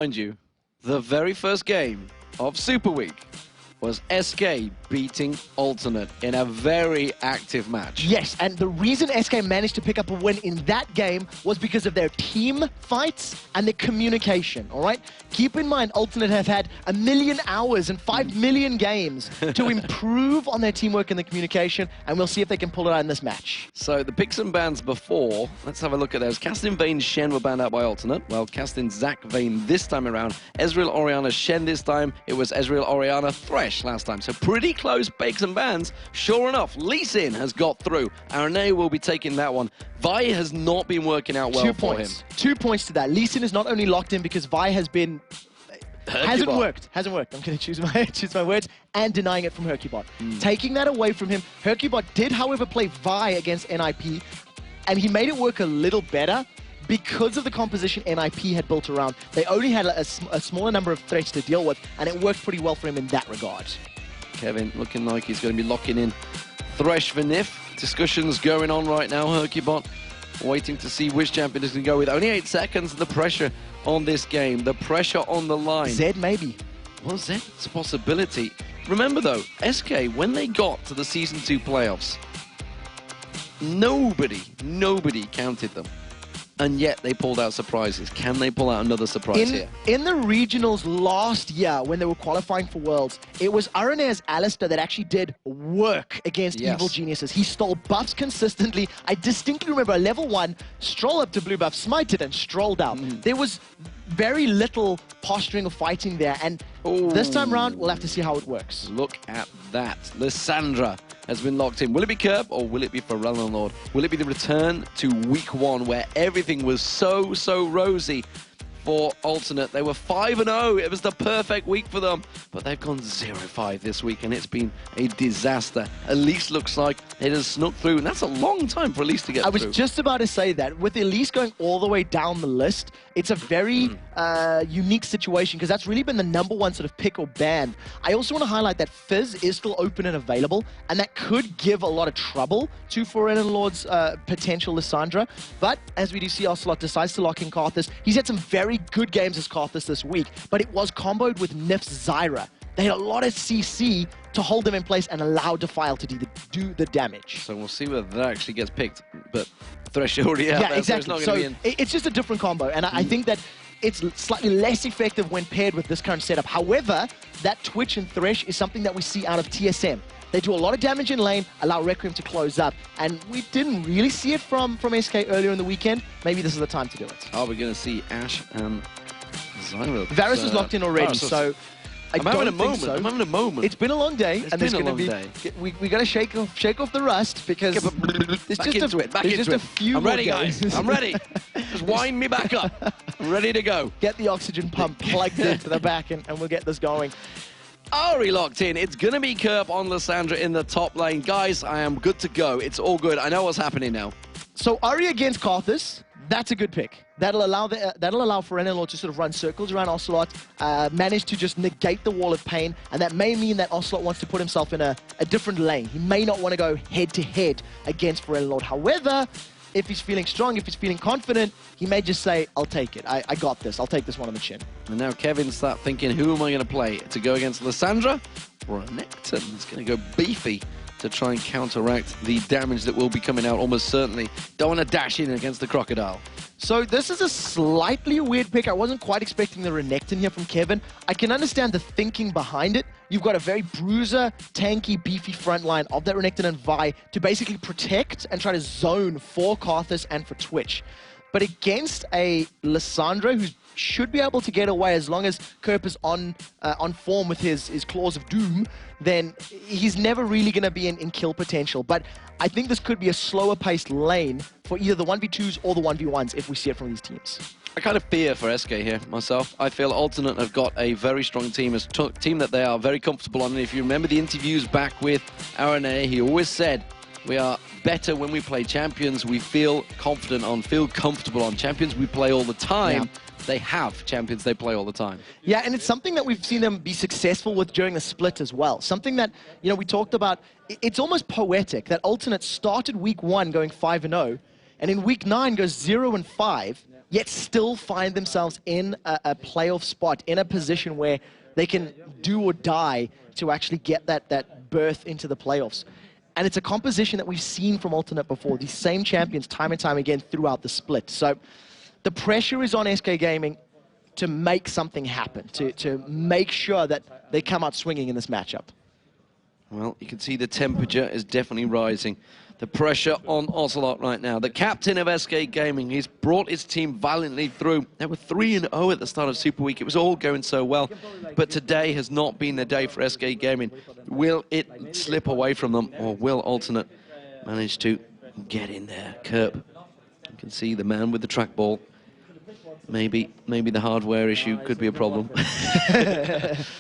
Mind you, the very first game of Super Week was SK beating Alternate in a very active match. Yes, and the reason SK managed to pick up a win in that game was because of their team fights and their communication, all right? Keep in mind, Alternate have had 1 million hours and 5 million games to improve on their teamwork and the communication, and we'll see if they can pull it out in this match. So the picks and bans before, let's have a look at those. Castin, Vayne, Shen were banned out by Alternate. Well, Castin, Zach, Vayne this time around. Ezreal, Orianna, Shen this time. It was Ezreal, Orianna, Thresh last time. So pretty close picks and bans. Sure enough, Lee Sin has got through. Arane will be taking that one. Vi has not been working out well for him. 2 points to that. Lee Sin is not only locked in because Vi has been... Hasn't worked. I'm going to choose my words, and denying it from Hercubot. Taking that away from him. Hercubot did, however, play Vi against NIP, and he made it work a little better because of the composition NIP had built around. They only had a smaller number of threats to deal with, and it worked pretty well for him in that regard. Kevin looking like he's going to be locking in Thresh for Nif. Discussions going on right now. Hercubot waiting to see which champion is going to go with. Only 8 seconds, the pressure on this game, the pressure on the line. Zed, maybe. Well, Zed's a possibility. Remember, though, SK, when they got to the Season 2 playoffs, nobody counted them. And yet they pulled out surprises. Can they pull out another surprise here? In the regionals last year, when they were qualifying for Worlds, it was Arane's Alistair that actually did work against Evil Geniuses. He stole buffs consistently. I distinctly remember a level 1, stroll up to blue buff, smite it, and stroll down. There was very little posturing or fighting there, and this time around, we'll have to see how it works. Look at that. Lissandra has been locked in. Will it be Curb or will it be Pharrell Lord? Will it be the return to week 1 where everything was so rosy for Alternate? They were 5-0. It was the perfect week for them, but they've gone 0-5 this week, and it's been a disaster. Elise looks like it has snuck through, and that's a long time for Elise to get through. I was just about to say that. With Elise going all the way down the list, it's a very unique situation, because that's really been the #1 sort of pick or ban. I also want to highlight that Fizz is still open and available, and that could give a lot of trouble to Foreign Lord's potential Lissandra. But as we do see, Ocelot decides to lock in Karthus. He's had some very good games as Karthus this week, but it was comboed with Nif's Zyra. They had a lot of CC to hold them in place and allow Defile to do the damage. So we'll see whether that actually gets picked, but Thresh already out there, exactly. So it's just a different combo, and I think that it's slightly less effective when paired with this current setup. However, that Twitch and Thresh is something that we see out of TSM. They do a lot of damage in lane, allow Requiem to close up, and we didn't really see it from SK earlier in the weekend. Maybe this is the time to do it. Are we going to see Ashe and Zyra? Varus is locked in already, so I'm having a moment. It's been a long day, and there's going to be. We got to shake off the rust, because it's just a few. I'm ready, guys. I'm ready. Just wind me back up. I'm ready to go. Get the oxygen pump plugged into the back, and we'll get this going. Ari locked in. It's going to be Curb on Lissandra in the top lane. Guys, I am good to go. It's all good. I know what's happening now. So Ari against Karthus, that's a good pick. That'll allow Foreign Lord to sort of run circles around Ocelot, manage to just negate the wall of pain, and that may mean that Ocelot wants to put himself in a different lane. He may not want to go head-to-head against Foreign Lord. However, if he's feeling strong, if he's feeling confident, he may just say, I'll take it. I got this. I'll take this one on the chin. And now Kevin's start thinking, who am I going to play? To go against Lissandra or Renekton? He's going to go beefy to try and counteract the damage that will be coming out almost certainly. Don't want to dash in against the Crocodile. So this is a slightly weird pick. I wasn't quite expecting the Renekton here from Kevin. I can understand the thinking behind it. You've got a very bruiser, tanky, beefy front line of that Renekton and Vi to basically protect and try to zone for Karthus and for Twitch. But against a Lissandra, who should be able to get away as long as Kerp is on form with his Claws of Doom, then he's never really going to be in kill potential. But I think this could be a slower-paced lane for either the 1v2s or the 1v1s if we see it from these teams. I kind of fear for SK here, myself. I feel Alternate have got a very strong team, a team that they are very comfortable on. And if you remember the interviews back with Arane, he always said, we are better when we play champions we feel confident on, feel comfortable on. Champions we play all the time. Yeah. They have champions they play all the time. Yeah, and it's something that we've seen them be successful with during the split as well. Something that, you know, we talked about, it's almost poetic that Alternate started week 1 going 5-0, and in week 9 goes 0-5, yet still find themselves in a playoff spot, in a position where they can do or die to actually get that berth into the playoffs. And it's a composition that we've seen from Alternate before, these same champions time and time again throughout the split. So the pressure is on SK Gaming to make something happen, to make sure that they come out swinging in this matchup. Well, you can see the temperature is definitely rising. The pressure on Ocelot right now. The captain of SK Gaming, he's brought his team valiantly through. They were 3-0 at the start of Super Week. It was all going so well. But today has not been the day for SK Gaming. Will it slip away from them, or will Alternate manage to get in there? Kerp, you can see the man with the trackball. Maybe the hardware issue could be a problem.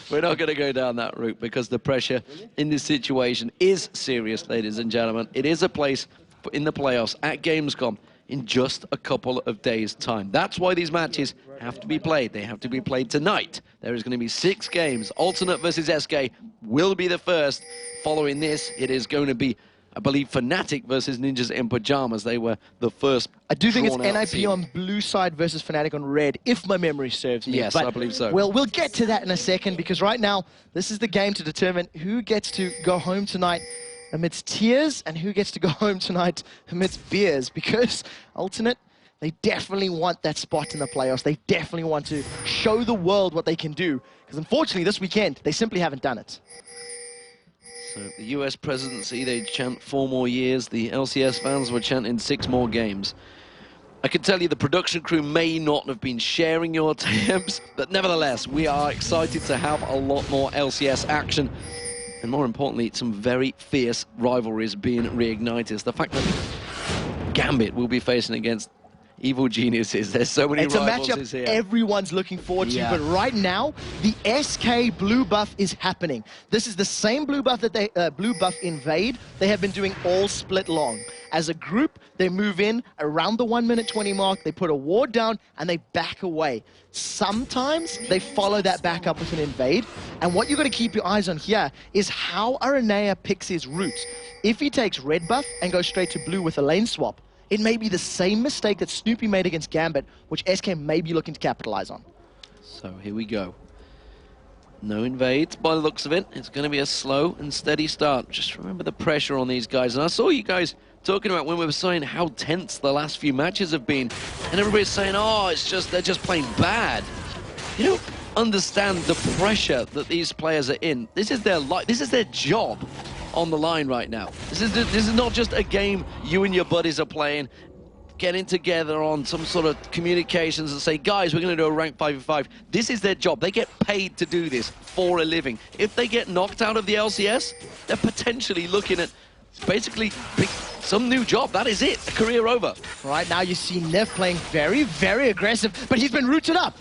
We're not going to go down that route because the pressure in this situation is serious, ladies and gentlemen. It is a place in the playoffs at Gamescom in just a couple of days' time. That's why these matches have to be played. They have to be played tonight. There is going to be 6 games. Alternate versus SK will be the first. Following this, it is going to be, I believe, Fnatic versus Ninjas in Pajamas. They were the first. I do think it's NIP team on blue side versus Fnatic on red, if my memory serves me. Yes, but I believe so. We'll get to that in a second, because right now, this is the game to determine who gets to go home tonight amidst tears and who gets to go home tonight amidst beers, because Alternate, they definitely want that spot in the playoffs. They definitely want to show the world what they can do, because unfortunately this weekend, they simply haven't done it. So the US presidency, they chant 4 more years. The LCS fans were chanting 6 more games. I can tell you the production crew may not have been sharing your attempts, but nevertheless, we are excited to have a lot more LCS action. And more importantly, some very fierce rivalries being reignited. The fact that Gambit will be facing against Evil Geniuses. There's so many rivals It's a matchup here. everyone's looking forward to, but right now, the SK blue buff is happening. This is the same blue buff that they, blue buff invade, they have been doing all split long. As a group, they move in around the 1:20 mark, they put a ward down, and they back away. Sometimes they follow that back up with an invade, and what you've got to keep your eyes on here is how Aranea picks his routes. If he takes red buff and goes straight to blue with a lane swap, it may be the same mistake that Snoopy made against Gambit, which SK may be looking to capitalize on. So here we go. No invades by the looks of it. It's going to be a slow and steady start. Just remember the pressure on these guys. And I saw you guys talking about when we were saying how tense the last few matches have been. And everybody's saying, oh, it's just, they're just playing bad. You don't understand the pressure that these players are in. This is their life. This is their job on the line right now. This is not just a game you and your buddies are playing, getting together on some sort of communications and say, guys, we're going to do a rank 5v5. This is their job. They get paid to do this for a living. If they get knocked out of the LCS, they're potentially looking at basically some new job. That is it. A career over. Right now you see Nev playing very, very aggressive, but he's been rooted up.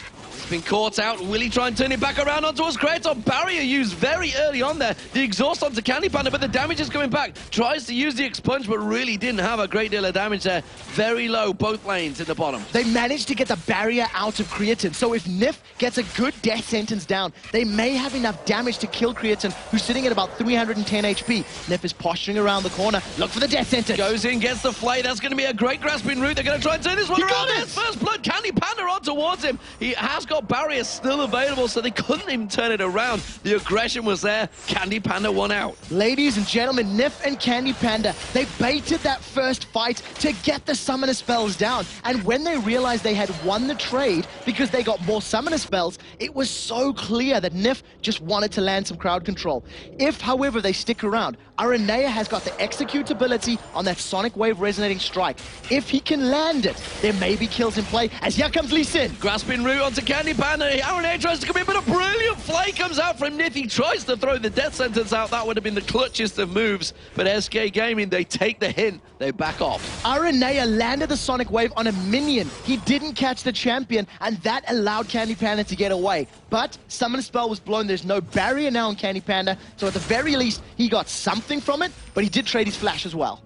Been caught out. Will he try and turn it back around onto his Kratos? Barrier used very early on there. The exhaust onto Candy Panda, but the damage is coming back. Tries to use the expunge, but really didn't have a great deal of damage there. Very low, both lanes in the bottom. They managed to get the barrier out of Creatine, so if Nif gets a good death sentence down, they may have enough damage to kill Creatine, who's sitting at about 310 HP. Nif is posturing around the corner. Look for the death sentence. Goes in, gets the flay. That's going to be a great grasping route. They're going to try and turn this one around. There's first blood. Candy Panda on towards him. He has got barriers still available, so they couldn't even turn it around. The aggression was there. Candy Panda won out. Ladies and gentlemen, Nif and Candy Panda, they baited that first fight to get the summoner spells down. And when they realized they had won the trade because they got more summoner spells, it was so clear that Nif just wanted to land some crowd control. If, however, they stick around, Aranea has got the executability on that Sonic Wave resonating strike. If he can land it, there may be kills in play, as here comes Lee Sin. Grasping route onto Candy Panda. Aranea tries to come in, but a brilliant flay comes out from Nith. He tries to throw the death sentence out. That would have been the clutchest of moves. But SK Gaming, they take the hint. They back off. Aranea landed the Sonic Wave on a minion. He didn't catch the champion, and that allowed Candy Panda to get away. But Summoner Spell was blown. There's no barrier now on Candy Panda, so at the very least, he got something from it, but he did trade his flash as well.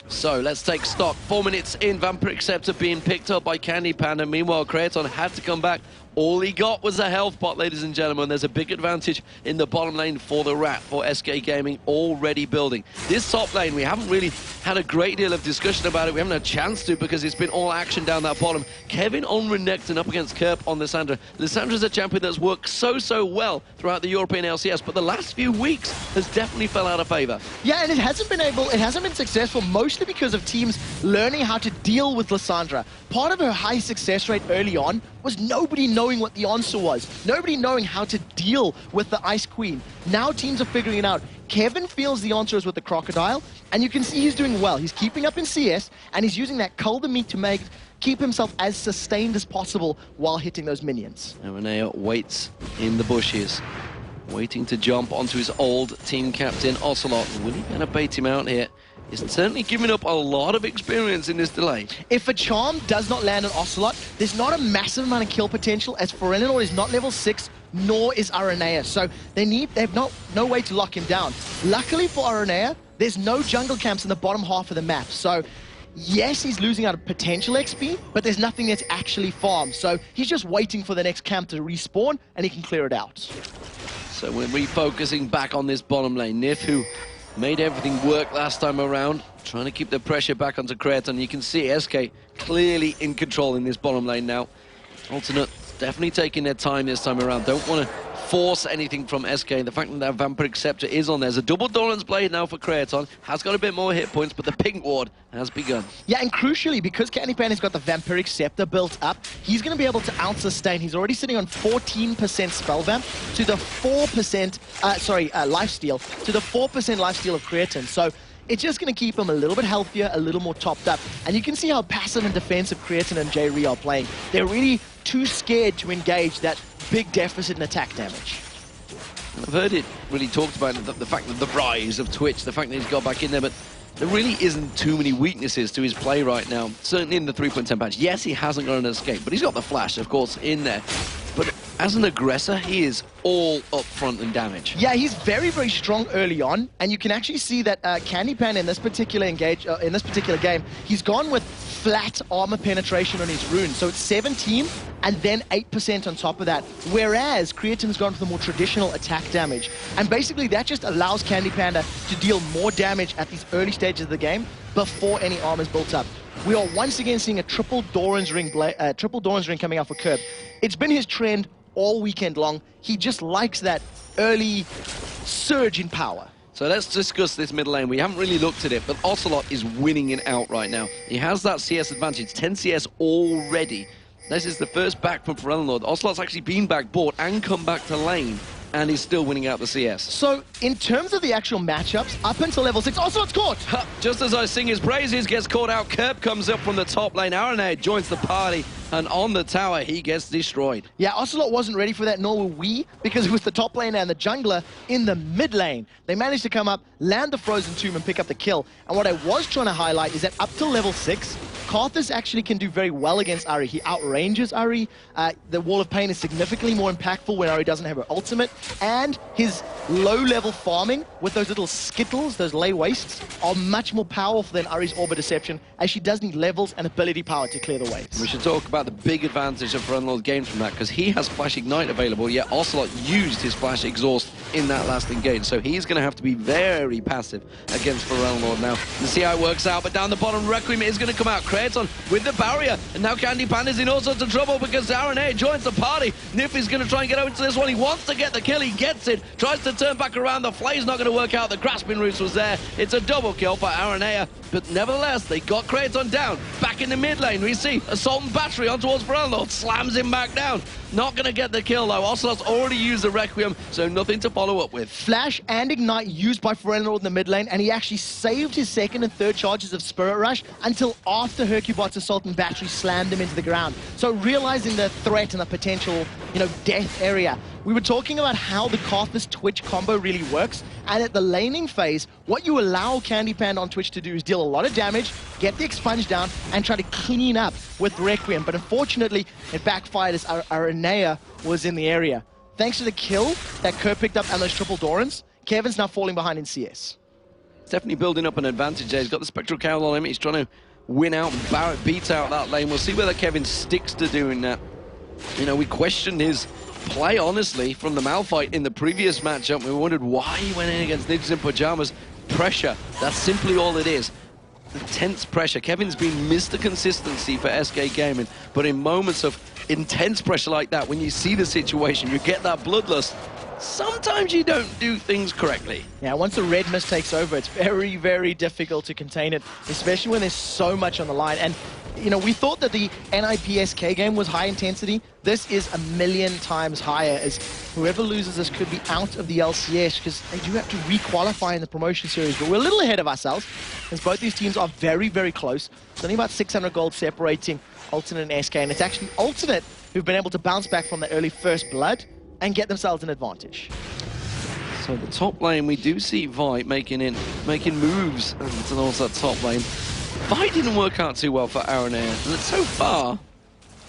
So let's take stock. 4 minutes in, Vampire Acceptor being picked up by Candy Panda. Meanwhile, Kratos had to come back All he got was a health pot, ladies and gentlemen. There's a big advantage in the bottom lane for the Rat, for SK Gaming, already building. This top lane, we haven't really had a great deal of discussion about it. We haven't had a chance to because it's been all action down that bottom. Kevin on Renekton up against Kerp on Lissandra. Lissandra's a champion that's worked so well throughout the European LCS, but the last few weeks has definitely fell out of favor. Yeah, and it hasn't been successful, mostly because of teams learning how to deal with Lissandra. Part of her high success rate early on was nobody knowing what the answer was. Nobody knowing how to deal with the Ice Queen. Now teams are figuring it out. Kevin feels the answer is with the Crocodile, and you can see he's doing well. He's keeping up in CS, and he's using that cull the meat to keep himself as sustained as possible while hitting those minions. And Renea waits in the bushes, waiting to jump onto his old team captain, Ocelot. Will he gonna bait him out here? He's certainly giving up a lot of experience in this delay. If a charm does not land on Ocelot, there's not a massive amount of kill potential, as Forelinor is not level 6, nor is Aranea. So they have no way to lock him down. Luckily for Aranea, there's no jungle camps in the bottom half of the map. So yes, he's losing out of potential XP, but there's nothing that's actually farmed. So he's just waiting for the next camp to respawn, and he can clear it out. So we're refocusing back on this bottom lane. Nif, who made everything work last time around, trying to keep the pressure back onto Kraton. You can see SK clearly in control in this bottom lane now. Alternate definitely taking their time this time around. Don't want to force anything from SK. The fact that that Vampiric Scepter is on there's a double Doran's Blade now for Kraton. Has got a bit more hit points, but the pink ward has begun. Yeah, and crucially, because Candypan has got the Vampiric Scepter built up, he's going to be able to out-sustain. He's already sitting on 14% Spell Vamp to the 4%, lifesteal, to the 4% lifesteal of Kraton. So it's just going to keep him a little bit healthier, a little more topped up. And you can see how passive and defensive Kraton and J-Re are playing. They're really too scared to engage that big deficit in attack damage. I've heard it really talked about, the fact that the rise of Twitch, the fact that he's got back in there, but there really isn't too many weaknesses to his play right now, certainly in the 3.10 patch. Yes, he hasn't got an escape, but he's got the flash, of course, in there. But as an aggressor, he is all up front in damage. Yeah, he's very strong early on, and you can actually see that Candypan in this particular game, he's gone with flat armor penetration on his rune. So it's 17 and then 8% on top of that. Whereas Creatin's gone for the more traditional attack damage. And basically that just allows Candy Panda to deal more damage at these early stages of the game before any armor's built up. We are once again seeing a triple Doran's Ring coming out for Kerb. It's been his trend all weekend long. He just likes that early surge in power. So let's discuss this mid lane. We haven't really looked at it, but Ocelot is winning it out right now. He has that CS advantage, 10 CS already. This is the first back from Forelinor. Ocelot's actually been back, bought, and come back to lane, and he's still winning out the CS. So, in terms of the actual matchups, up until level 6, Ocelot's caught! Just as I sing his praises, gets caught out. Kerp comes up from the top lane. Aranea joins the party, and on the tower, he gets destroyed. Yeah, Ocelot wasn't ready for that, nor were we, because it was the top laner and the jungler in the mid lane. They managed to come up, land the Frozen Tomb, and pick up the kill. And what I was trying to highlight is that up till level 6, Karthus actually can do very well against Ahri. He outranges Ahri. The Wall of Pain is significantly more impactful when Ahri doesn't have her ultimate. And his low-level farming with those little skittles, those lay wastes, are much more powerful than Ahri's Orb of Deception, as she does need levels and ability power to clear the waves. We should talk about the big advantage of Forelinor gains from that, because he has Flash Ignite available, yet Ocelot used his Flash Exhaust in that last engage. So he's going to have to be very passive against Forelinor now. Let's see how it works out, but down the bottom, Requiem is going to come out. Kraton with the barrier, and now Candy Panda's in all sorts of trouble because Aranea joins the party. Nif is going to try and get over to this one. He wants to get the kill, he gets it, tries to turn back around. The flay's not going to work out. The grasping roots was there. It's a double kill for Aranea, but nevertheless, they got Kraton down. Back in the mid lane, we see Assault and Battery on towards Forelinor, slams him back down. Not going to get the kill though. Ocelot's already used the Requiem, so nothing to follow up with. Flash and Ignite used by Forelinor in the mid lane, and he actually saved his second and third charges of Spirit Rush until after Hercubot's Assault and Battery slammed him into the ground. So realizing the threat and the potential, death area, we were talking about how the Karthus Twitch combo really works, and at the laning phase, what you allow Candy Panda on Twitch to do is deal a lot of damage, get the expunge down, and try to clean up with Requiem. But unfortunately, it backfired as Aranea was in the area. Thanks to the kill that Kerr picked up and those triple Dorans, Kevin's now falling behind in CS. He's definitely building up an advantage there. He's got the Spectral Cowl on him. He's trying to win out and beat out that lane. We'll see whether Kevin sticks to doing that. You know, we questioned his play, honestly, from the Malphite in the previous matchup. We wondered why he went in against Ninjas in Pajamas. Pressure, that's simply all it is. Intense pressure. Kevin's been Mr. Consistency for SK Gaming, but in moments of intense pressure like that, when you see the situation, you get that bloodlust, sometimes you don't do things correctly. Yeah, once the red mist takes over, it's very, very difficult to contain it, especially when there's so much on the line. And, you know, we thought that the NIPSK game was high intensity. This is a million times higher, as whoever loses this could be out of the LCS, because they do have to re-qualify in the promotion series. But we're a little ahead of ourselves, as both these teams are very, very close. It's only about 600 gold separating Alternate and SK, and it's actually Alternate who've been able to bounce back from the early first blood and get themselves an advantage. So the top lane, we do see Vi making moves towards that top lane. Vi didn't work out too well for Aranea, and so far,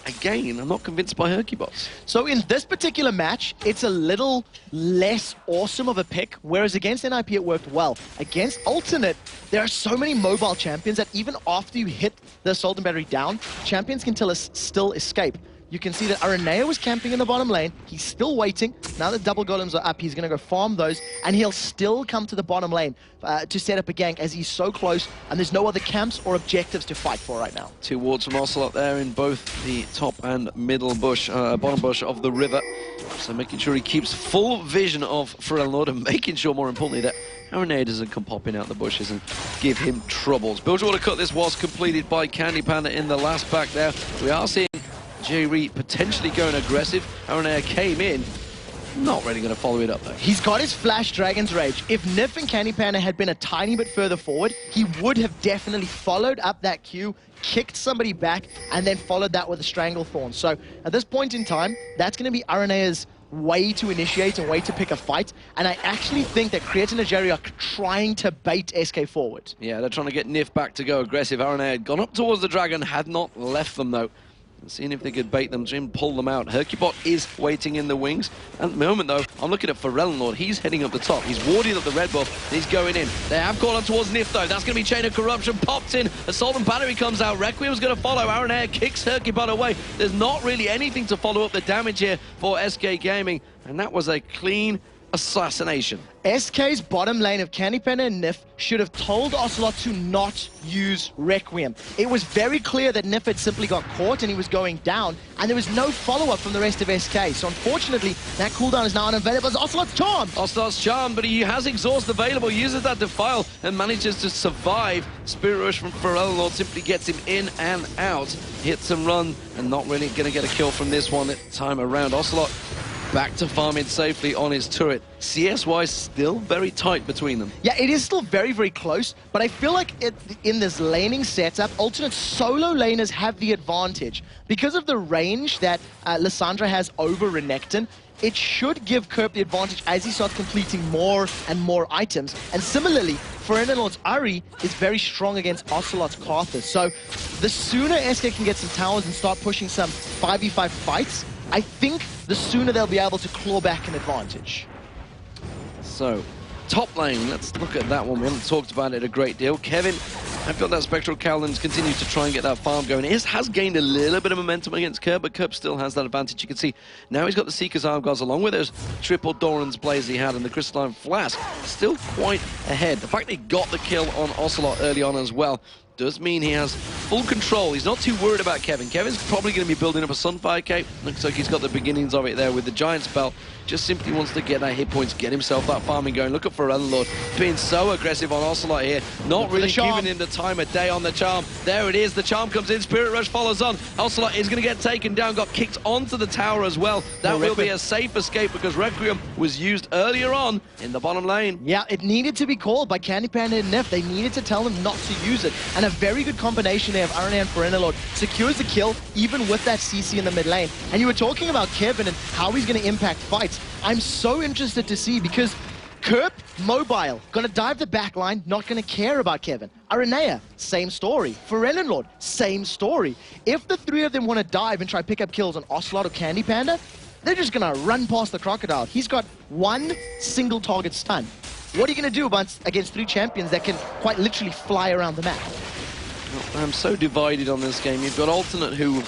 again, I'm not convinced by Herkybots. So in this particular match, it's a little less awesome of a pick, whereas against NIP it worked well. Against Alternate, there are so many mobile champions that even after you hit the Assault and Battery down, champions can still escape. You can see that Aranea was camping in the bottom lane. He's still waiting. Now that double golems are up, he's going to go farm those, and he'll still come to the bottom lane to set up a gank, as he's so close, and there's no other camps or objectives to fight for right now. 2 wards from Ocelot there in both the top and middle bush, bottom bush of the river. So making sure he keeps full vision of Pharrell Lord, and making sure, more importantly, that Aranea doesn't come popping out the bushes and give him troubles. Bilgewater Cut, this was completed by Candy Panda in the last pack there. We are seeing J-Reed potentially going aggressive. Aranea came in, not really going to follow it up though. He's got his Flash Dragon's Rage. If Nif and Candy Panda had been a tiny bit further forward, he would have definitely followed up that Q, kicked somebody back, and then followed that with a Stranglethorn. So at this point in time, that's going to be Aranea's way to initiate and way to pick a fight, and I actually think that Creatine and Jerry are trying to bait SK forward. Yeah, they're trying to get Nif back to go aggressive. Aranea had gone up towards the dragon, had not left them though. Seeing if they could bait them, Jim pull them out. Hercubot is waiting in the wings. At the moment, though, I'm looking at Pharrell Lord. He's heading up the top. He's warding up the red buff. He's going in. They have gone on towards Nif, though. That's going to be Chain of Corruption. Popped in. Assault and Battery comes out. Requiem's going to follow. Aranea kicks Hercubot away. There's not really anything to follow up the damage here for SK Gaming. And that was a clean assassination. SK's bottom lane of Candy Panda and Nif should have told Ocelot to not use Requiem. It was very clear that Nif had simply got caught and he was going down, and there was no follow-up from the rest of SK. So unfortunately, that cooldown is now unavailable as Ocelot's charmed. Ocelot's charmed, but he has exhaust available, uses that Defile, and manages to survive. Spirit Rush from Pharrell Lord simply gets him in and out. Hits and run, and not really going to get a kill from this one time around. Ocelot back to farming safely on his turret. CS-wise, still very tight between them. Yeah, it is still very, very close, but I feel like in this laning setup, alternate solo laners have the advantage. Because of the range that Lissandra has over Renekton, it should give Kerp the advantage as he starts completing more and more items. And similarly, Lord's Ari is very strong against Ocelot's Karthus. So the sooner SK can get some towers and start pushing some 5v5 fights, I think the sooner they'll be able to claw back an advantage. So, top lane, let's look at that one. We haven't talked about it a great deal. Kevin, I feel that Spectral Cowlands continues to try and get that farm going. He has gained a little bit of momentum against Kerb, but Kerb still has that advantage. You can see now he's got the Seeker's Argos along with those triple Doran's plays he had and the Crystalline Flask. Still quite ahead. The fact they got the kill on Ocelot early on as well does mean he has full control. He's not too worried about Kevin. Kevin's probably going to be building up a Sunfire Cape. Looks like he's got the beginnings of it there with the Giant Spell. Just simply wants to get that hit points, get himself that farming going. Look at Pharrell Lord being so aggressive on Ocelot here. Not really giving him the time of day on the charm. There it is. The charm comes in. Spirit Rush follows on. Ocelot is going to get taken down. Got kicked onto the tower as well. That will be a safe escape because Requiem was used earlier on in the bottom lane. Yeah, it needed to be called by Candy Panda and Nef. They needed to tell them not to use it. And a very good combination there of Aranea and Pharrell secures the kill even with that CC in the mid lane. And you were talking about Kevin and how he's going to impact fights. I'm so interested to see because Kerp, mobile, gonna dive the back line, not gonna care about Kevin. Aranea, same story. Pharrell same story. If the three of them want to dive and try to pick up kills on Ocelot or Candy Panda, they're just gonna run past the Crocodile. He's got one single target stun. What are you gonna do against three champions that can quite literally fly around the map? I'm so divided on this game. You've got Alternate who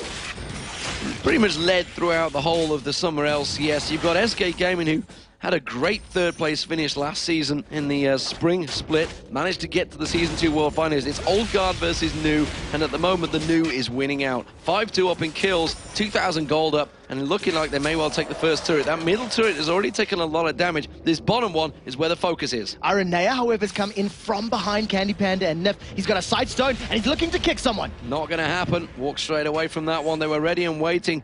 pretty much led throughout the whole of the summer LCS. You've got SK Gaming, who had a great third-place finish last season in the spring split. Managed to get to the Season 2 World Finals. It's Old Guard versus New, and at the moment, the New is winning out. 5-2 up in kills, 2,000 gold up, and looking like they may well take the first turret. That middle turret has already taken a lot of damage. This bottom one is where the focus is. Aranea, however, has come in from behind Candy Panda and Nif. He's got a side stone, and he's looking to kick someone. Not going to happen. Walk straight away from that one. They were ready and waiting.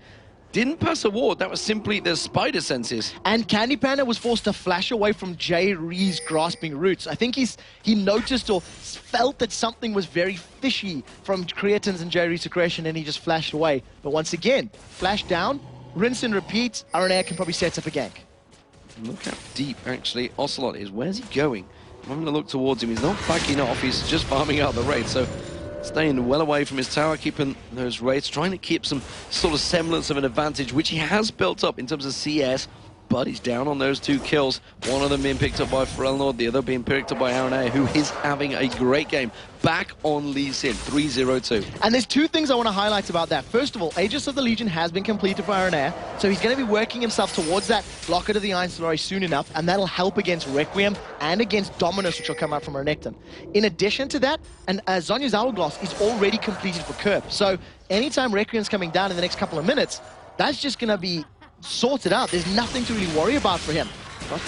Didn't pass a ward. That was simply their spider senses. And Candy Panda was forced to flash away from Jay Ree's grasping roots. I think he noticed or felt that something was very fishy from Creatin's and Jay Ree's aggression, and he just flashed away. But once again, flash down, rinse and repeat. Aranea can probably set up a gank. Look how deep, actually, Ocelot is. Where's he going? I'm going to look towards him. He's not backing off. He's just farming out the raid. So staying well away from his tower, keeping those raids, trying to keep some sort of semblance of an advantage, which he has built up in terms of CS, but he's down on those 2 kills. One of them being picked up by Ferelnord, the other being picked up by Aranea, who is having a great game. Back on Lee Sin, 3-0-2. And there's 2 things I want to highlight about that. First of all, Aegis of the Legion has been completed for Aranea, so he's going to be working himself towards that Locket of the Iron Story soon enough, and that'll help against Requiem and against Dominus, which will come out from Renekton. In addition to that, and Zonya's Hourglass is already completed for Kerp, so anytime Requiem's coming down in the next couple of minutes, that's just going to be sorted out. There's nothing to really worry about for him.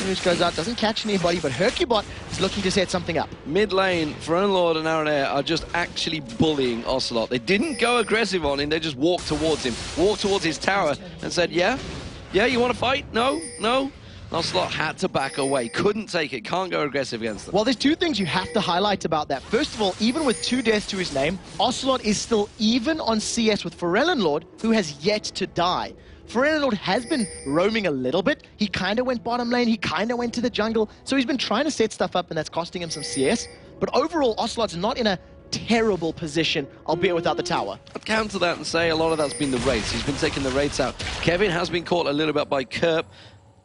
News goes out, doesn't catch anybody, but Hercubot is looking to set something up. Mid lane, Ferelnord and Aranea are just actually bullying Ocelot. They didn't go aggressive on him, they just walked towards him, walked towards his tower and said, yeah, you want to fight? No. Ocelot had to back away, couldn't take it, can't go aggressive against them. Well, there's 2 things you have to highlight about that. First of all, even with 2 deaths to his name, Ocelot is still even on CS with Ferelnord, who has yet to die. Ferelnord has been roaming a little bit. He kind of went bottom lane, he kind of went to the jungle, so he's been trying to set stuff up, and that's costing him some CS. But overall, Ocelot's not in a terrible position, albeit without the tower. I'd counter that and say a lot of that's been the raids. He's been taking the raids out. Kevin has been caught a little bit by Kerp.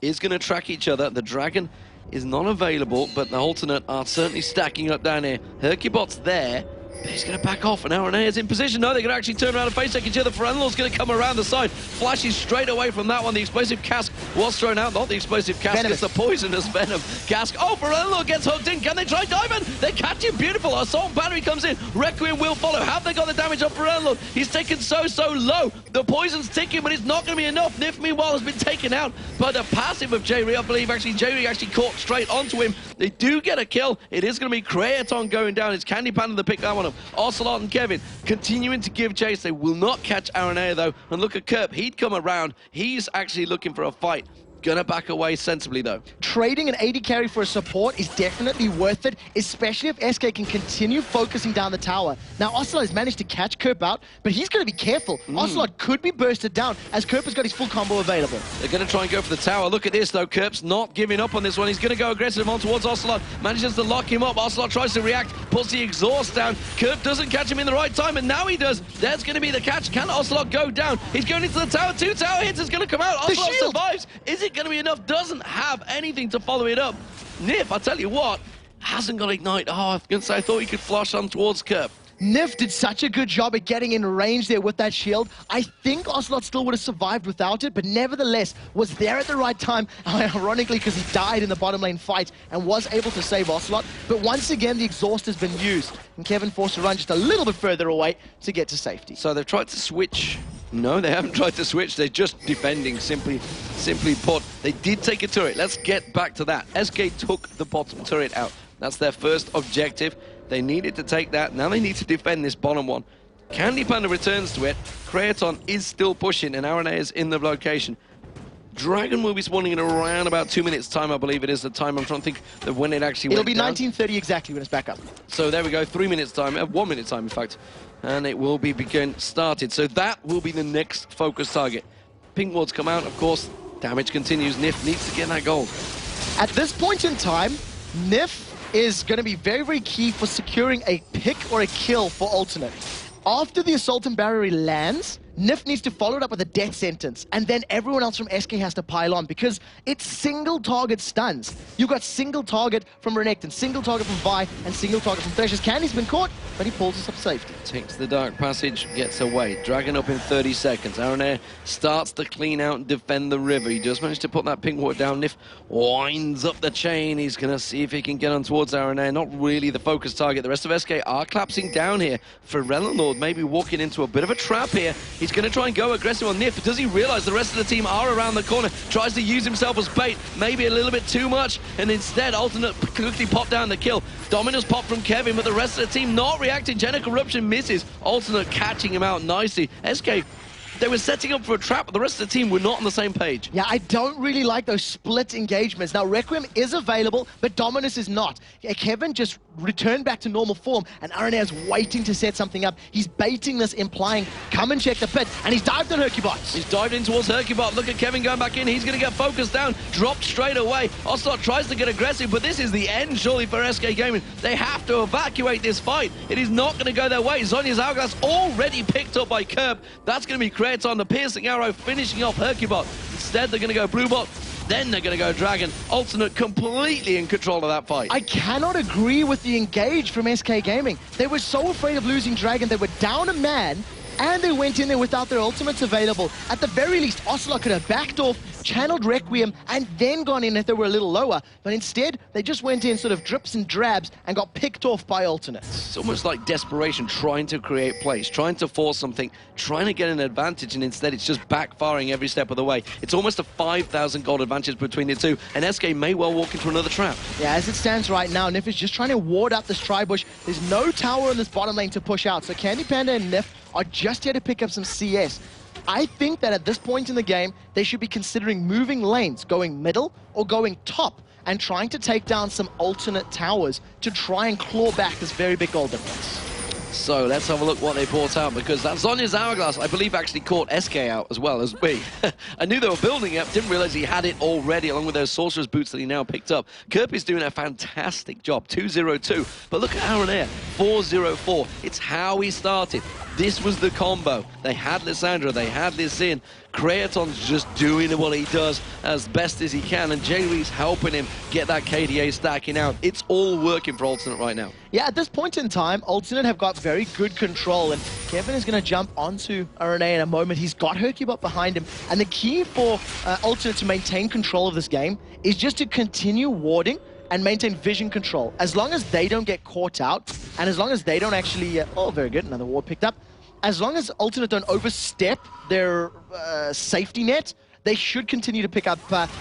Is going to track each other. The Dragon is not available, but the alternate are certainly stacking up down here. Hercubot's there, but he's going to back off, and Aranea is in position. No, they're going to actually turn around and face check each other. Ferelnord's going to come around the side. Flashes straight away from that one. The explosive cask was thrown out. Not the explosive cask, Venomous. it's the poisonous venom cask. Oh, Ferelnord gets hooked in. Can they try Diamond? They catch him. Beautiful. Assault battery comes in. Requiem will follow. Have they got the damage on Ferelnord? He's taken so low. The poison's ticking, but it's not going to be enough. Nif, meanwhile, has been taken out by the passive of J-Ree. I believe actually J-Ree actually caught straight onto him. They do get a kill. It is going to be Creaton going down. It's Candy Panda that picked that one up. Ocelot and Kevin continuing to give chase. They will not catch Aranea though. And look at Kerp. He'd come around. He's actually looking for a fight. Gonna back away sensibly though. Trading an AD carry for a support is definitely worth it, especially if SK can continue focusing down the tower. Now, Ocelot has managed to catch Kerp out, but he's going to be careful. Ocelot could be bursted down as Kerp has got his full combo available. They're going to try and go for the tower. Look at this though. Kerp's not giving up on this one. He's going to go aggressive on towards Ocelot. Manages to lock him up. Ocelot tries to react, puts the exhaust down. Kerp doesn't catch him in the right time, and now he does. There's going to be the catch. Can Ocelot go down? He's going into the tower. 2 tower hits. It's going to come out. Ocelot survives. Is it going to be enough? Doesn't have anything to follow it up. Nif, I tell you what, hasn't got Ignite. Oh, I was going to say, I thought he could flush on towards Kerp. Nif did such a good job at getting in range there with that shield. I think Ocelot still would have survived without it, but nevertheless was there at the right time, ironically because he died in the bottom lane fight and was able to save Ocelot. But once again, the exhaust has been used, and Kevin forced to run just a little bit further away to get to safety. So they've tried to switch. No, they haven't tried to switch. They're just defending, simply put. They did take a turret. Let's get back to that. SK took the bottom turret out. That's their first objective. They needed to take that. Now they need to defend this bottom one. Candy Panda returns to it. Creaton is still pushing, and Aranea is in the location. Dragon will be spawning in around about 2 minutes time, I believe it is the time. I'm trying to think of when it actually It'll went be down. 19:30 exactly when it's back up. So there we go, 3 minutes time, 1 minute time in fact. And it will be started. So that will be the next focus target. Pink wards come out, of course, damage continues. Nif needs to get that gold. At this point in time, Nif is going to be very, very key for securing a pick or a kill for Ultimate. After the Assault and Barrier lands, Nif needs to follow it up with a death sentence, and then everyone else from SK has to pile on because it's single target stuns. You've got single target from Renekton, single target from Vi, and single target from Threshers. Candy's been caught, but he pulls us up safety. Takes the dark passage, gets away. Dragon up in 30 seconds. Aronair starts to clean out and defend the river. He just managed to put that pink ward down. Nif winds up the chain. He's going to see if he can get on towards Aronair. Not really the focus target. The rest of SK are collapsing down here. For Relenlord maybe walking into a bit of a trap here. He's going to try and go aggressive on Nif. Does he realize the rest of the team are around the corner? Tries to use himself as bait. Maybe a little bit too much. And instead, Alternate quickly popped down the kill. Dominus pop from Kevin, but the rest of the team not reacting. Jenna Corruption misses. Alternate catching him out nicely. SK, they were setting up for a trap, but the rest of the team were not on the same page. Yeah, I don't really like those split engagements. Now, Requiem is available, but Dominus is not. Kevin just returned back to normal form, and Aronair's waiting to set something up. He's baiting this, implying, come and check the pit, and he's dived on Hercubot. He's dived in towards Hercubot. Look at Kevin going back in. He's going to get focused down, dropped straight away. Ocelot tries to get aggressive, but this is the end, surely, for SK Gaming. They have to evacuate this fight. It is not going to go their way. Zhonya's Hourglass already picked up by Curb. That's going to be Kratos on the piercing arrow, finishing off Hercubot. Instead, they're going to go Blue Bot. Then they're going to go Dragon. Alternate completely in control of that fight. I cannot agree with the engage from SK Gaming. They were so afraid of losing Dragon, they were down a man, and they went in there without their ultimates available. At the very least, Ocelot could have backed off, channeled Requiem, and then gone in if they were a little lower. But instead, they just went in sort of drips and drabs and got picked off by ultimates. It's almost like desperation, trying to create plays, trying to force something, trying to get an advantage, and instead it's just backfiring every step of the way. It's almost a 5,000 gold advantage between the two, and SK may well walk into another trap. Yeah, as it stands right now, Nif is just trying to ward up this tri-bush. There's no tower in this bottom lane to push out, so Candy Panda and Nif are just here to pick up some CS. I think that at this point in the game, they should be considering moving lanes, going middle or going top, and trying to take down some alternate towers to try and claw back this very big gold difference. So let's have a look what they brought out, because that Zhonya's Hourglass, I believe, actually caught SK out as well as me. I knew they were building it, didn't realize he had it already, along with those Sorcerer's Boots that he now picked up. Kirby's doing a fantastic job, 2-0-2. But look at Aronair, 4-0-4. It's how he started. This was the combo. They had Lissandra, they had this in. Kraton's just doing what he does as best as he can, and J-Ree's helping him get that KDA stacking out. It's all working for Alternate right now. Yeah, at this point in time, Alternate have got very good control, and Kevin is going to jump onto Aronair in a moment. He's got Hercubot behind him, and the key for Alternate to maintain control of this game is just to continue warding and maintain vision control. As long as they don't get caught out, and as long as they don't actually... oh, very good, another ward picked up. As long as Alternate don't overstep their safety net, they should continue to pick up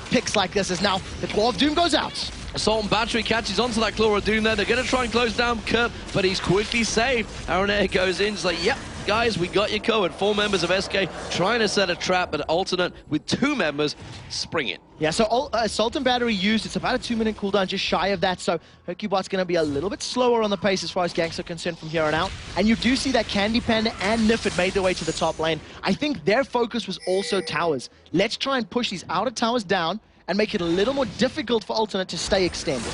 picks like this, as now the Claw of Doom goes out. Assault and Battery catches onto that Claw of Doom there. They're going to try and close down Kurt, but he's quickly saved. Aronair goes in, it's like, yep, guys, we got you covered. 4 members of SK trying to set a trap, but Alternate with 2 members spring it. Yeah, so Assault and Battery used, it's about a 2-minute cooldown, just shy of that, so Hercubot's going to be a little bit slower on the pace as far as ganks are concerned from here on out. And you do see that Candy Panda and Nif had made their way to the top lane. I think their focus was also towers. Let's try and push these outer towers down and make it a little more difficult for Alternate to stay extended.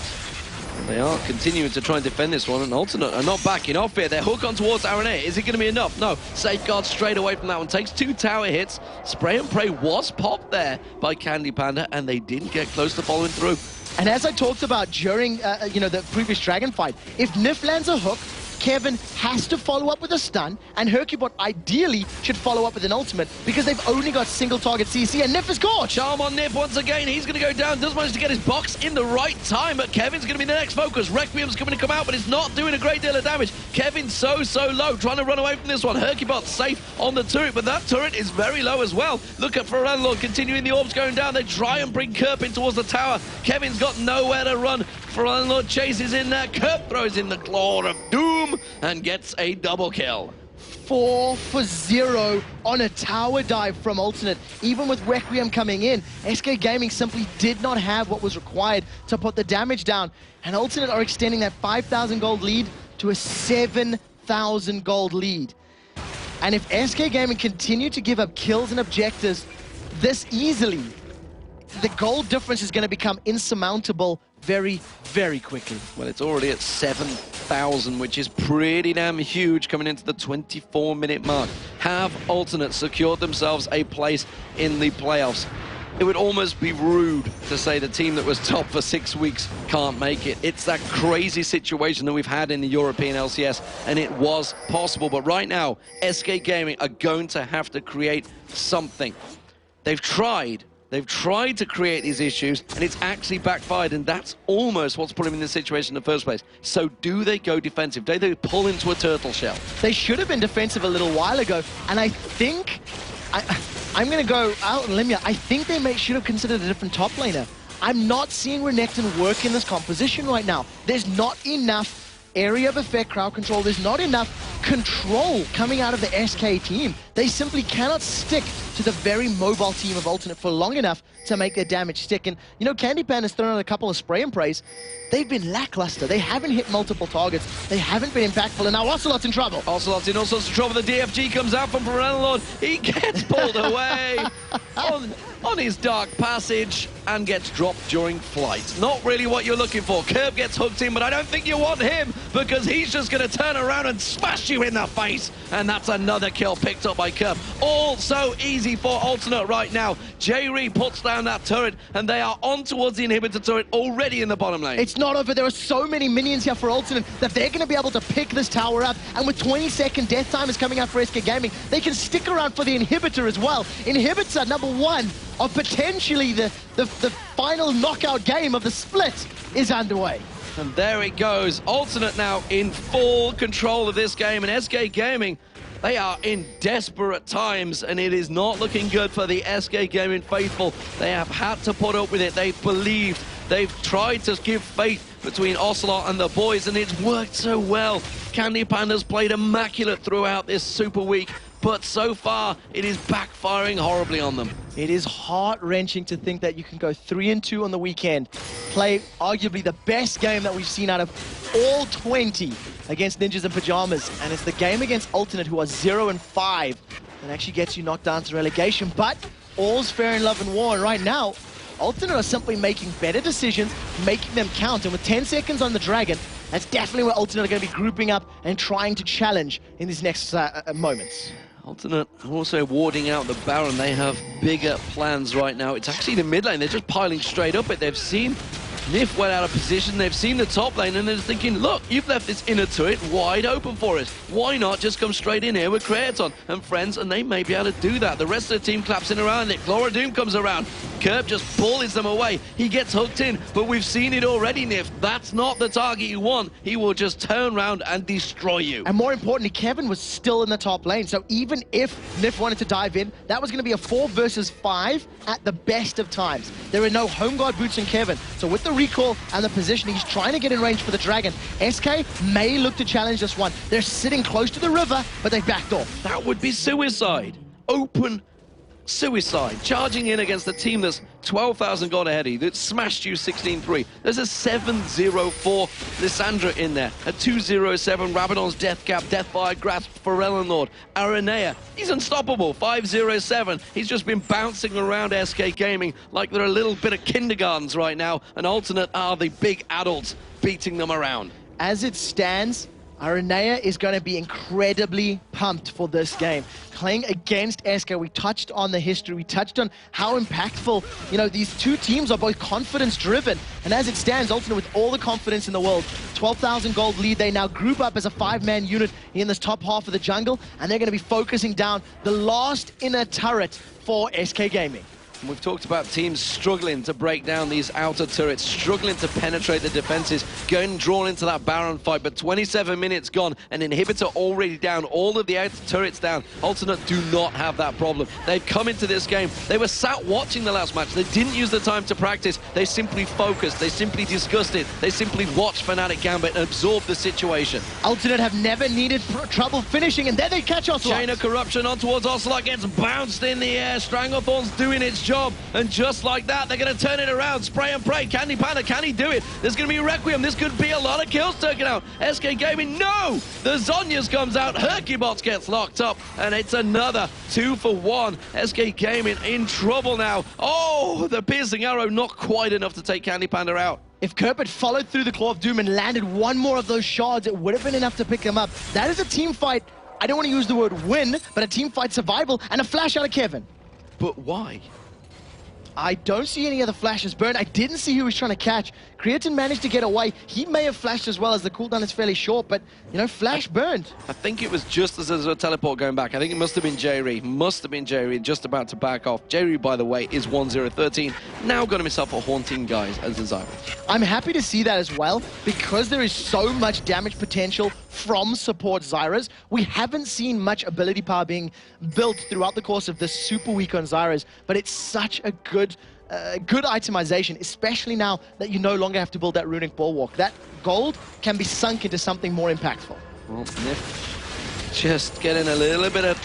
They are continuing to try and defend this one, and Alternate are not backing off here. They're hook on towards Aronair. Is it going to be enough? No. Safeguard straight away from that one. Takes 2 tower hits. Spray and Pray was popped there by Candy Panda, and they didn't get close to following through. And as I talked about during the previous Dragon fight, if Nif lands a hook, Kevin has to follow up with a stun, and Hercubot ideally should follow up with an ultimate because they've only got single target CC, and Nif is caught. Charm on Nip once again. He's going to go down. Does manage to get his box in the right time, but Kevin's going to be the next focus. Requiem's going to come out, but it's not doing a great deal of damage. Kevin's so low, trying to run away from this one. Hercubot's safe on the turret, but that turret is very low as well. Look at Ferranlord continuing the orbs going down. They try and bring Kerp in towards the tower. Kevin's got nowhere to run. Ferranlord chases in there. Kerp throws in the Claw of Doom and gets a double kill. 4 for 0 on a tower dive from Alternate. Even with Requiem coming in, SK Gaming simply did not have what was required to put the damage down. And Alternate are extending that 5,000 gold lead to a 7,000 gold lead. And if SK Gaming continue to give up kills and objectives this easily, the gold difference is going to become insurmountable very, very quickly. Well, it's already at 7 1,000, which is pretty damn huge coming into the 24-minute mark. Have Alternate secured themselves a place in the playoffs? It would almost be rude to say the team that was top for 6 weeks can't make it. It's that crazy situation that we've had in the European LCS, and it was possible. But right now, SK Gaming are going to have to create something. They've tried to create these issues, and it's actually backfired, and that's almost what's put them in this situation in the first place. So do they go defensive? Do they pull into a turtle shell? They should have been defensive a little while ago, and I think... I'm going to go out on a limb here. I think they should have considered a different top laner. I'm not seeing Renekton work in this composition right now. There's not enough area of effect crowd control. There's not enough control coming out of the SK team. They simply cannot stick to the very mobile team of Alternate for long enough to make their damage stick. And, you know, Candy Pan has thrown out a couple of spray and prays. They've been lackluster. They haven't hit multiple targets. They haven't been impactful. And now Ocelot's in trouble. Ocelot's in all sorts of trouble. The DFG comes out from Lord. He gets pulled away on his dark passage and gets dropped during flight. Not really what you're looking for. Curb gets hooked in, but I don't think you want him because he's just going to turn around and smash you in the face. And that's another kill picked up by Curb. All so easy for Alternate right now. J-Ree puts down that turret, and they are on towards the inhibitor turret already in the bottom lane. It's not over. There are so many minions here for Alternate that they're going to be able to pick this tower up. And with 20-second death time is coming out for SK Gaming, they can stick around for the inhibitor as well. Inhibitor number one of potentially the final knockout game of the split is underway. And there it goes. Alternate now in full control of this game, and SK Gaming, they are in desperate times, and it is not looking good for the SK Gaming faithful. They have had to put up with it. They've believed. They've tried to give faith between Ocelot and the boys, and it's worked so well. Candy Panda's played immaculate throughout this Super Week, but so far, it is backfiring horribly on them. It is heart-wrenching to think that you can go 3-2 on the weekend, play arguably the best game that we've seen out of all 20 against Ninjas in Pajamas, and it's the game against Alternate, who are 0-5, that actually gets you knocked down to relegation. But all's fair in love and war, and right now, Alternate are simply making better decisions, making them count, and with 10 seconds on the Dragon, that's definitely where Alternate are going to be grouping up and trying to challenge in these next moments. Alternate also warding out the Baron. They have bigger plans right now. It's actually the mid lane. They're just piling straight up it. They've seen Nif well out of position. They've seen the top lane, and they're thinking, look, you've left this inner turret wide open for us. Why not just come straight in here with Creaton and friends, and they may be able to do that. The rest of the team claps in around it. Glora Doom comes around. Curb just bullies them away. He gets hooked in, but we've seen it already, Nif. That's not the target you want. He will just turn around and destroy you. And more importantly, Kevin was still in the top lane, so even if Nif wanted to dive in, that was going to be a 4 versus 5 at the best of times. There are no home guard boots in Kevin, so with the recall and the positioning, he's trying to get in range for the Dragon. SK may look to challenge this one. They're sitting close to the river, but they backed off. That would be suicide. Open suicide. Charging in against the team that's 12,000 gold ahead of you, that smashed you 16-3. There's a 7-0-4 Lissandra in there. A 2-0-7 Rabadon's Death Cap, Deathfire Grasp for Lord. Aranea, he's unstoppable. 5-0-7. He's just been bouncing around SK Gaming like they're a little bit of kindergartens right now, and Alternate are the big adults beating them around. As it stands, Aranea is going to be incredibly pumped for this game. Playing against SK, we touched on the history, we touched on how impactful, you know, these two teams are both confidence-driven. And as it stands, Alternate with all the confidence in the world, 12,000 gold lead, they now group up as a 5-man unit in this top half of the jungle, and they're going to be focusing down the last inner turret for SK Gaming. We've talked about teams struggling to break down these outer turrets, struggling to penetrate the defenses, getting drawn into that Baron fight, but 27 minutes gone, an inhibitor already down, all of the outer turrets down. Alternate do not have that problem. They've come into this game, they were sat watching the last match, they didn't use the time to practice, they simply focused, they simply discussed it, they simply watched Fnatic Gambit and absorbed the situation. Alternate have never needed trouble finishing, and there they catch Ocelot. Chain of Corruption on towards Ocelot, gets bounced in the air, Stranglethorn's doing its job. job. And just like that, they're going to turn it around. Spray and pray. Candy Panda, can he do it? There's going to be Requiem. This could be a lot of kills taken out. SK Gaming, no! The Zhonya's comes out. Hercubots gets locked up. And it's another 2 for 1. SK Gaming in trouble now. Oh, the piercing arrow, not quite enough to take Candy Panda out. If Kerp had followed through the Claw of Doom and landed one more of those shards, it would have been enough to pick him up. That is a team fight. I don't want to use the word win, but a team fight survival and a flash out of Kevin. But why? I don't see any other flashes burned. I didn't see who he was trying to catch. Creatine managed to get away. He may have flashed as well, as the cooldown is fairly short, but, you know, flash burned. I think it was just as there was a teleport going back. I think it must have been Jerry. Must have been Jerry just about to back off. Jerry, by the way, is 1-0-13. Now got himself a haunting guys as a Zyra. I'm happy to see that as well, because there is so much damage potential from support Zyras. We haven't seen much ability power being built throughout the course of this super week on Zyras, but it's such a good itemization, especially now that you no longer have to build that runic bulwark. That gold can be sunk into something more impactful. Well, Nif just getting a little bit of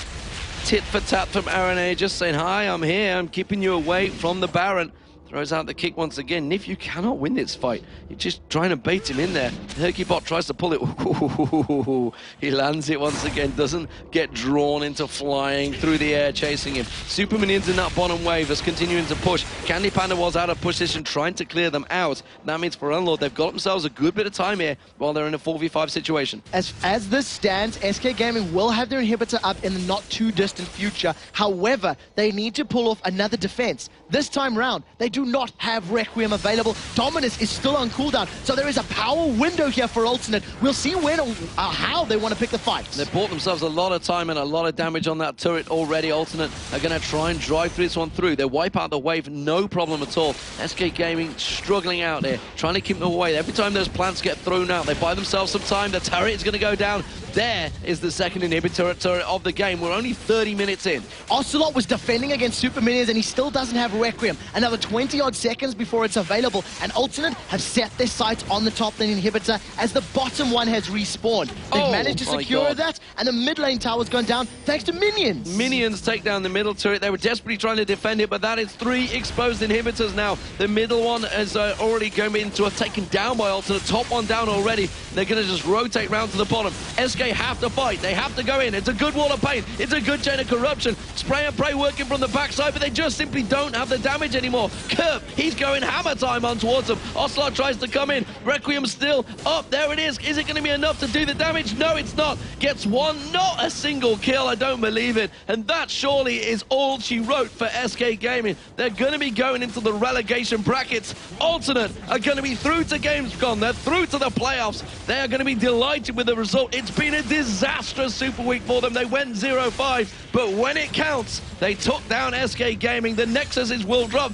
tit for tat from RNA, just saying, hi, I'm here, I'm keeping you away from the Baron. Throws out the kick once again. Nif, you cannot win this fight. You're just trying to bait him in there. Hercubot tries to pull it. Ooh, he lands it once again. Doesn't get drawn into flying through the air, chasing him. Super Minions in that bottom wave is continuing to push. Candy Panda was out of position, trying to clear them out. That means for Unlord, they've got themselves a good bit of time here while they're in a 4v5 situation. As this stands, SK Gaming will have their inhibitor up in the not too distant future. However, they need to pull off another defense. This time round, they do not have Requiem available. Dominus is still on cooldown, so there is a power window here for Alternate. We'll see when or how they want to pick the fights. They've bought themselves a lot of time and a lot of damage on that turret already. Alternate are going to try and drive this one through. They wipe out the wave, no problem at all. SK Gaming struggling out there, trying to keep them away. Every time those plants get thrown out, they buy themselves some time. The turret is going to go down. There is the second inhibitor turret of the game. We're only 30 minutes in. Ocelot was defending against Super Minions and he still doesn't have Requiem. Another 20-odd seconds before it's available, and Alternate have set their sights on the top lane inhibitor as the bottom one has respawned. They've managed to secure that, and the mid lane tower's gone down thanks to Minions. Minions take down the middle turret. They were desperately trying to defend it, but that is 3 exposed inhibitors now. The middle one is already going into a taken down by Alternate. Top one down already. They're going to just rotate round to the bottom. SK have to fight. They have to go in. It's a good wall of pain. It's a good chain of corruption. Spray and pray working from the backside, but they just simply don't have the damage anymore. Kerp, he's going hammer time on towards them. Ocelot tries to come in. Requiem still up. There it is. Is it going to be enough to do the damage? No, it's not. Gets one. Not a single kill. I don't believe it. And that surely is all she wrote for SK Gaming. They're going to be going into the relegation brackets. Alternate are going to be through to Gamescom. They're through to the playoffs. They are going to be delighted with the result. It's been a disastrous super week for them. They went 0-5, but when it counts, they took down SK Gaming. The Nexuses will drop.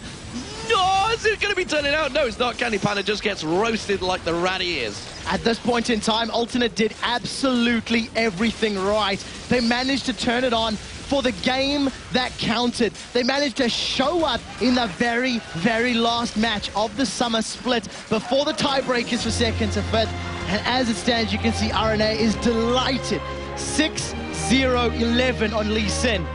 No, is it going to be turning out? No, it's not. Candy Panda just gets roasted like the rat he is. At this point in time, Alternate did absolutely everything right. They managed to turn it on for the game that counted. They managed to show up in the very, very last match of the summer split before the tiebreakers for second to fifth. And as it stands, you can see RNA is delighted. 6-0-11 on Lee Sin.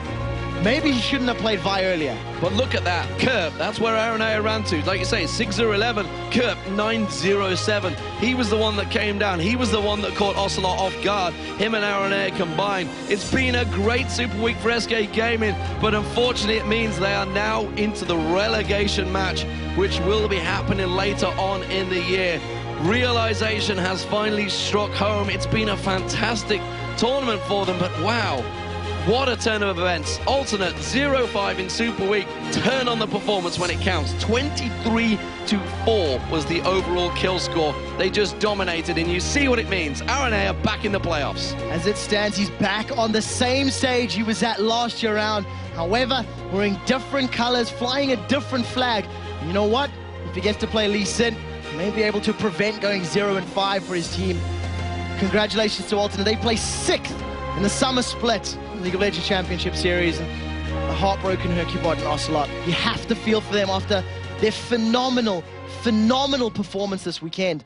Maybe he shouldn't have played Vi earlier. But look at that. Kerp, that's where RNA ran to. Like you say, 6-0-11. Kerp, 9-0-7. He was the one that came down. He was the one that caught Ocelot off guard. Him and RNA combined. It's been a great super week for SK Gaming, but unfortunately it means they are now into the relegation match, which will be happening later on in the year. Realization has finally struck home. It's been a fantastic tournament for them, but wow. What a turn of events. Alternate 0-5 in Super Week. Turn on the performance when it counts. 23-4 was the overall kill score. They just dominated, and you see what it means. RNA are back in the playoffs. As it stands, he's back on the same stage he was at last year round. However, wearing different colors, flying a different flag. And you know what? If he gets to play Lee Sin, he may be able to prevent going 0-5 for his team. Congratulations to Alternate. They placed 6th in the summer split League of Legends Championship Series. A heartbroken Hercubot and Ocelot. You have to feel for them after their phenomenal performance this weekend.